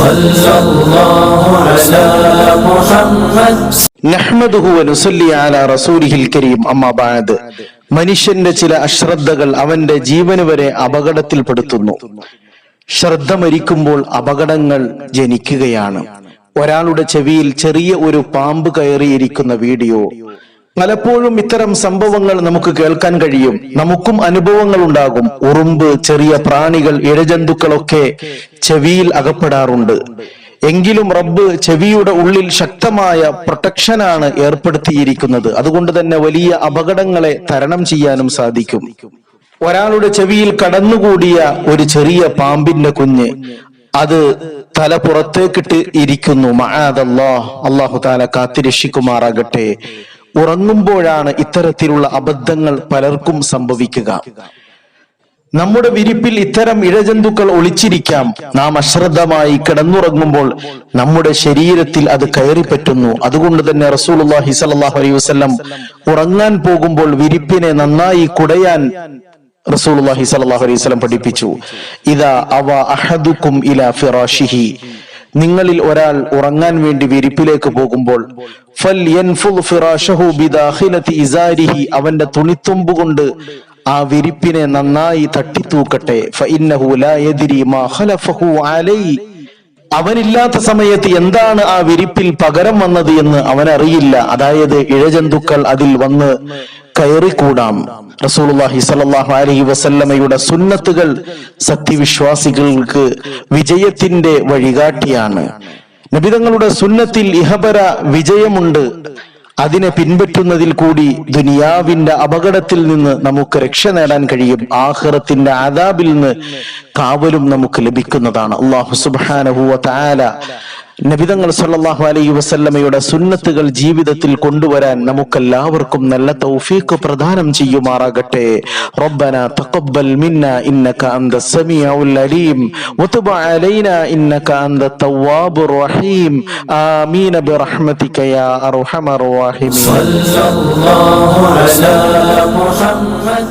സല്ലല്ലാഹു അലാ മുഹമ്മദ് നഹ്മദുഹു വനുസല്ലി അലാ റസൂലിഹിൽ കരീം. അമ്മാ ബഅദ്. മനുഷ്യന്റെ ചില അശ്രദ്ധകൾ അവന്റെ ജീവന് വരെ അപകടത്തിൽപ്പെടുത്തുന്നു. ശ്രദ്ധ മരിക്കുമ്പോൾ അപകടങ്ങൾ ജനിക്കുകയാണ്. ഒരാളുടെ ചെവിയിൽ ചെറിയ ഒരു പാമ്പ് കയറിയിരിക്കുന്ന വീഡിയോ. പലപ്പോഴും ഇത്തരം സംഭവങ്ങൾ നമുക്ക് കേൾക്കാൻ കഴിയും. നമുക്കും അനുഭവങ്ങൾ ഉണ്ടാകും. ഉറുമ്പ്, ചെറിയ പ്രാണികൾ, ഇഴജന്തുക്കളൊക്കെ ചെവിയിൽ അകപ്പെടാറുണ്ട്. എങ്കിലും റബ്ബ് ചെവിയുടെ ഉള്ളിൽ ശക്തമായ പ്രൊട്ടക്ഷനാണ് ഏർപ്പെടുത്തിയിരിക്കുന്നത്. അതുകൊണ്ട് തന്നെ വലിയ അപകടങ്ങളെ തരണം ചെയ്യാനും സാധിക്കും. ഒരാളുടെ ചെവിയിൽ കടന്നുകൂടിയ ഒരു ചെറിയ പാമ്പിന്റെ കുഞ്ഞ്, അത് തല പുറത്തേക്കിട്ട് ഇരിക്കുന്നു. മഅദല്ലാഹ്, അല്ലാഹു തആല കാത്തിരക്ഷിക്കുമാറാകട്ടെ. ഉറങ്ങുമ്പോഴാണ് ഇത്തരത്തിലുള്ള അബദ്ധങ്ങൾ പലർക്കും സംഭവിക്കുക. നമ്മുടെ വിരിപ്പിൽ ഇത്തരം ഇഴജന്തുക്കൾ ഒളിച്ചിരിക്കാം. നാം അശ്രദ്ധമായി കിടന്നുറങ്ങുമ്പോൾ നമ്മുടെ ശരീരത്തിൽ അത് കയറിപ്പറ്റുന്നു. അതുകൊണ്ട് തന്നെ റസൂലുള്ളാഹി സ്വല്ലല്ലാഹു അലൈഹി വസല്ലം ഉറങ്ങാൻ പോകുമ്പോൾ വിരിപ്പിനെ നന്നായി കുടയാൻ റസൂലുള്ളാഹി സ്വല്ലല്ലാഹു അലൈഹി വസല്ലം പഠിപ്പിച്ചു. ഇദാ അവ അഹദുക്കും ഇലാ ഫിറാശിഹി, നിങ്ങളിൽ ഒരാൾ ഉറങ്ങാൻ വേണ്ടി വിരിപ്പിലേക്ക് പോകുമ്പോൾ ഫൽയൻഫുൽ ഫിറാശഹു ബിദാഖിലതി ഇസാരിഹി, അവന്റെ തുണിത്തുമ്പ് കൊണ്ട് ആ വിരിപ്പിനെ നന്നായി തട്ടിത്തൂക്കട്ടെ. ഫഇന്നഹു ലാ യദ്രി മാ ഖലഫഹു അലൈഹി, അവനില്ലാത്ത സമയത്ത് എന്താണ് ആ വിരിപ്പിൽ പകരം വന്നത് എന്ന് അവനറിയില്ല. അതായത് ഇഴജന്തുക്കൾ അതിൽ വന്ന് കയറിക്കൂടാം. റസൂലുള്ളാഹി സ്വല്ലല്ലാഹു അലൈഹി വസല്ലമയുടെ സുന്നത്തുകൾ സത്യവിശ്വാസികൾക്ക് വിജയത്തിന്റെ വഴികാട്ടിയാണ്. നബിതങ്ങളുടെ സുന്നത്തിൽ ഇഹപര വിജയമുണ്ട്. അതിനെ പിൻപറ്റുന്നതിൽ കൂടി ദുനിയാവിന്റെ അപകടത്തിൽ നിന്ന് നമുക്ക് രക്ഷ നേടാൻ കഴിയും. ആഖിറത്തിന്റെ അദാബിൽ നിന്ന് കാവലും നമുക്ക് ലഭിക്കുന്നതാണ്. അല്ലാഹു സുബ്ഹാനഹു വ തആല നബിതങ്ങൾ സല്ലല്ലാഹു അലൈഹി വസല്ലമയുടെ സുന്നത്തുകൾ ജീവിതത്തിൽ കൊണ്ടുവരാൻ നമുക്കെല്ലാവർക്കും നല്ല തൗഫീഖ് പ്രദാനം ചെയ്യുമാറാകട്ടെ. റബ്ബന തഖബ്ബൽ മിന്നാ ഇന്നക അൻതസ് സമീഉൽ അലീം വതുബ് അലൈനാ ഇന്നക അൻതത് തവ്വാബുർ റഹീം. ആമീൻ ബിറഹ്മതിക യാ അർഹമർ റഹീമീൻ. സല്ലല്ലാഹു അലാ മുഹമ്മദ്.